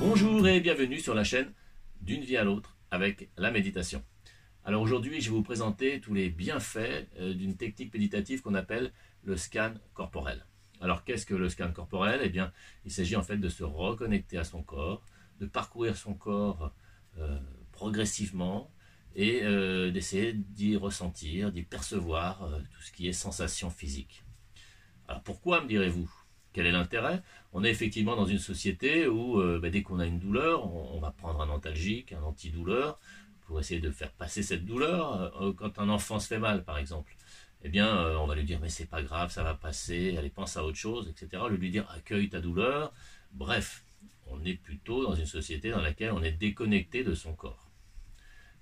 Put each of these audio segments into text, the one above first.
Bonjour et bienvenue sur la chaîne D'une vie à l'autre avec la méditation. Alors aujourd'hui, je vais vous présenter tous les bienfaits d'une technique méditative qu'on appelle le scan corporel. Alors qu'est-ce que le scan corporel? Eh bien, il s'agit en fait de se reconnecter à son corps, de parcourir son corps progressivement et d'essayer d'y ressentir, d'y percevoir tout ce qui est sensation physique. Alors pourquoi, me direz-vous? Quel est l'intérêt? On est effectivement dans une société où dès qu'on a une douleur, on va prendre un antalgique, un antidouleur, pour essayer de faire passer cette douleur. Quand un enfant se fait mal, par exemple, eh bien, on va lui dire mais c'est pas grave, ça va passer, allez, pense à autre chose, etc. Au lieu de lui dire accueille ta douleur. Bref, on est plutôt dans une société dans laquelle on est déconnecté de son corps.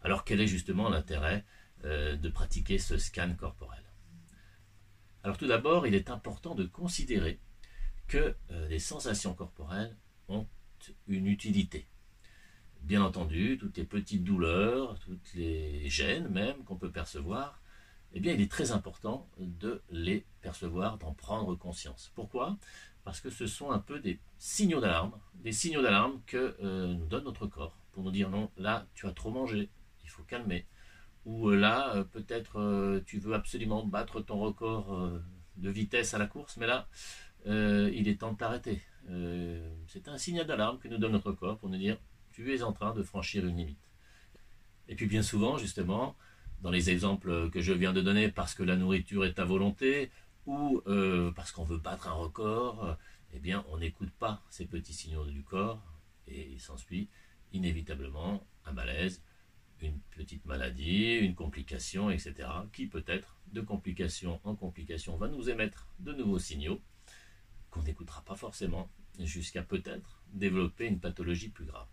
Alors quel est justement l'intérêt de pratiquer ce scan corporel? Alors tout d'abord, il est important de considérer que les sensations corporelles ont une utilité. Bien entendu, toutes les petites douleurs, toutes les gênes même qu'on peut percevoir, eh bien il est très important de les percevoir, d'en prendre conscience. Pourquoi? Parce que ce sont un peu des signaux d'alarme que nous donne notre corps, pour nous dire non, là tu as trop mangé, il faut calmer. Ou là, peut-être tu veux absolument battre ton record de vitesse à la course, mais là, il est temps de t'arrêter. C'est un signal d'alarme que nous donne notre corps pour nous dire tu es en train de franchir une limite. Et puis bien souvent, justement, dans les exemples que je viens de donner, parce que la nourriture est à volonté, ou parce qu'on veut battre un record, eh bien on n'écoute pas ces petits signaux du corps, et il s'ensuit inévitablement un malaise, une petite maladie, une complication, etc., qui peut-être, de complication en complication, va nous émettre de nouveaux signaux qu'on n'écoutera pas forcément, jusqu'à peut-être développer une pathologie plus grave.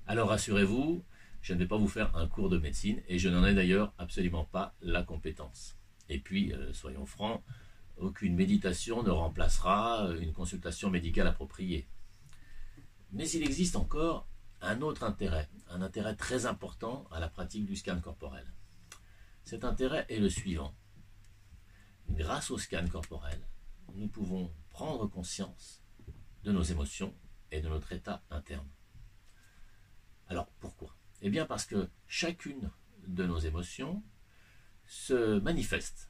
Alors rassurez-vous, je ne vais pas vous faire un cours de médecine, et je n'en ai d'ailleurs absolument pas la compétence. Et puis, soyons francs, aucune méditation ne remplacera une consultation médicale appropriée. Mais il existe encore un autre intérêt, un intérêt très important à la pratique du scan corporel. Cet intérêt est le suivant. Grâce au scan corporel, nous pouvons prendre conscience de nos émotions et de notre état interne. Alors pourquoi? Eh bien parce que chacune de nos émotions se manifeste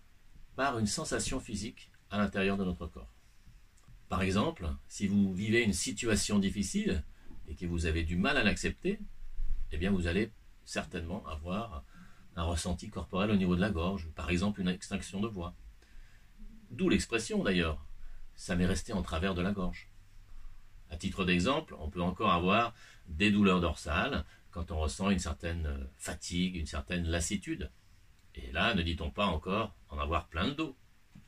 par une sensation physique à l'intérieur de notre corps. Par exemple, si vous vivez une situation difficile et que vous avez du mal à l'accepter, eh bien vous allez certainement avoir un ressenti corporel au niveau de la gorge, par exemple une extinction de voix. D'où l'expression d'ailleurs, ça m'est resté en travers de la gorge. À titre d'exemple, on peut encore avoir des douleurs dorsales quand on ressent une certaine fatigue, une certaine lassitude. Et là, ne dit-on pas encore en avoir plein le dos.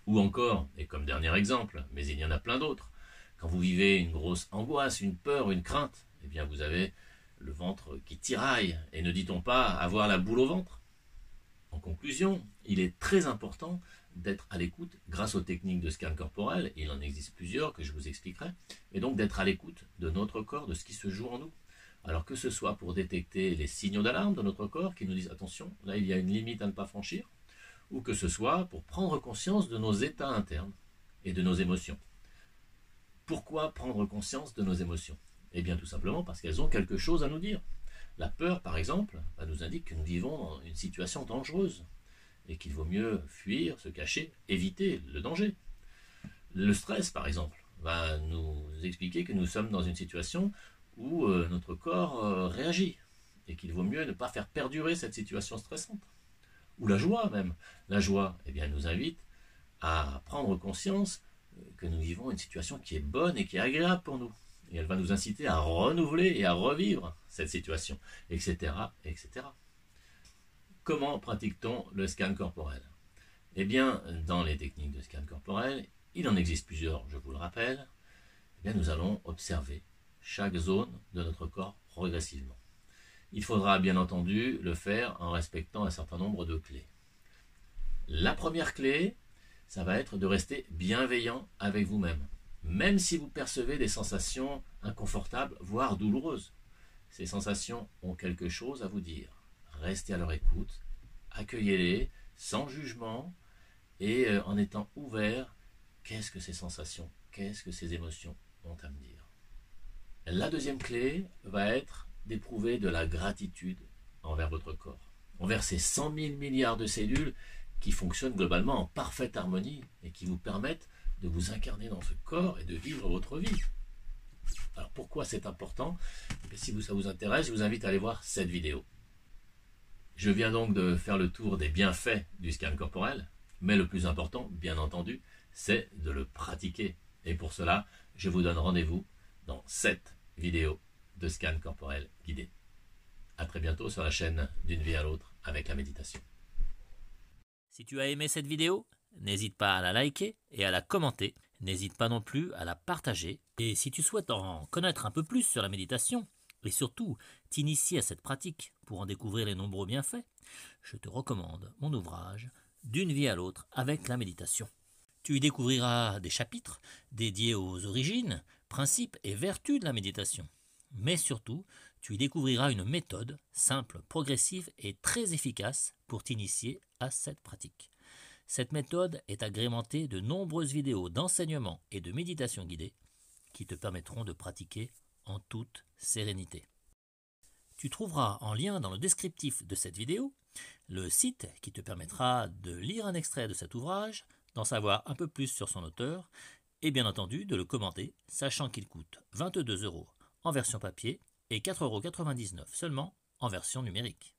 Ou encore, et comme dernier exemple, mais il y en a plein d'autres, quand vous vivez une grosse angoisse, une peur, une crainte, eh bien vous avez le ventre qui tiraille, et ne dit-on pas avoir la boule au ventre? En conclusion, il est très important d'être à l'écoute grâce aux techniques de scan corporel, il en existe plusieurs que je vous expliquerai, et donc d'être à l'écoute de notre corps, de ce qui se joue en nous. Alors que ce soit pour détecter les signaux d'alarme de notre corps qui nous disent attention, là il y a une limite à ne pas franchir, ou que ce soit pour prendre conscience de nos états internes et de nos émotions. Pourquoi prendre conscience de nos émotions? Eh bien tout simplement parce qu'elles ont quelque chose à nous dire. La peur, par exemple, nous indique que nous vivons dans une situation dangereuse et qu'il vaut mieux fuir, se cacher, éviter le danger. Le stress, par exemple, va nous expliquer que nous sommes dans une situation où notre corps réagit et qu'il vaut mieux ne pas faire perdurer cette situation stressante. Ou la joie même. La joie, eh bien, elle nous invite à prendre conscience que nous vivons une situation qui est bonne et qui est agréable pour nous. Et elle va nous inciter à renouveler et à revivre cette situation, etc., etc. Comment pratique-t-on le scan corporel? Eh bien, dans les techniques de scan corporel, il en existe plusieurs, je vous le rappelle. Eh bien, nous allons observer chaque zone de notre corps progressivement. Il faudra bien entendu le faire en respectant un certain nombre de clés. La première clé, ça va être de rester bienveillant avec vous-même, même si vous percevez des sensations inconfortables, voire douloureuses. Ces sensations ont quelque chose à vous dire. Restez à leur écoute, accueillez-les sans jugement et en étant ouvert, qu'est-ce que ces sensations, qu'est-ce que ces émotions ont à me dire? La deuxième clé va être d'éprouver de la gratitude envers votre corps, envers ces 100 000 milliards de cellules qui fonctionnent globalement en parfaite harmonie et qui vous permettent de vous incarner dans ce corps et de vivre votre vie. Alors pourquoi c'est important? Si ça vous intéresse, je vous invite à aller voir cette vidéo. Je viens donc de faire le tour des bienfaits du scan corporel, mais le plus important, bien entendu, c'est de le pratiquer. Et pour cela, je vous donne rendez-vous dans cette vidéo de scan corporel guidé. A très bientôt sur la chaîne D'une vie à l'autre avec la méditation. Si tu as aimé cette vidéo, n'hésite pas à la liker et à la commenter. N'hésite pas non plus à la partager. Et si tu souhaites en connaître un peu plus sur la méditation, et surtout t'initier à cette pratique pour en découvrir les nombreux bienfaits, je te recommande mon ouvrage D'une vie à l'autre avec la méditation. Tu y découvriras des chapitres dédiés aux origines, principes et vertus de la méditation. Mais surtout, tu y découvriras une méthode simple, progressive et très efficace pour t'initier à cette pratique. Cette méthode est agrémentée de nombreuses vidéos d'enseignement et de méditation guidée qui te permettront de pratiquer en toute sérénité. Tu trouveras en lien dans le descriptif de cette vidéo le site qui te permettra de lire un extrait de cet ouvrage, d'en savoir un peu plus sur son auteur et bien entendu de le commander, sachant qu'il coûte 22 € en version papier et 4,99 € seulement en version numérique.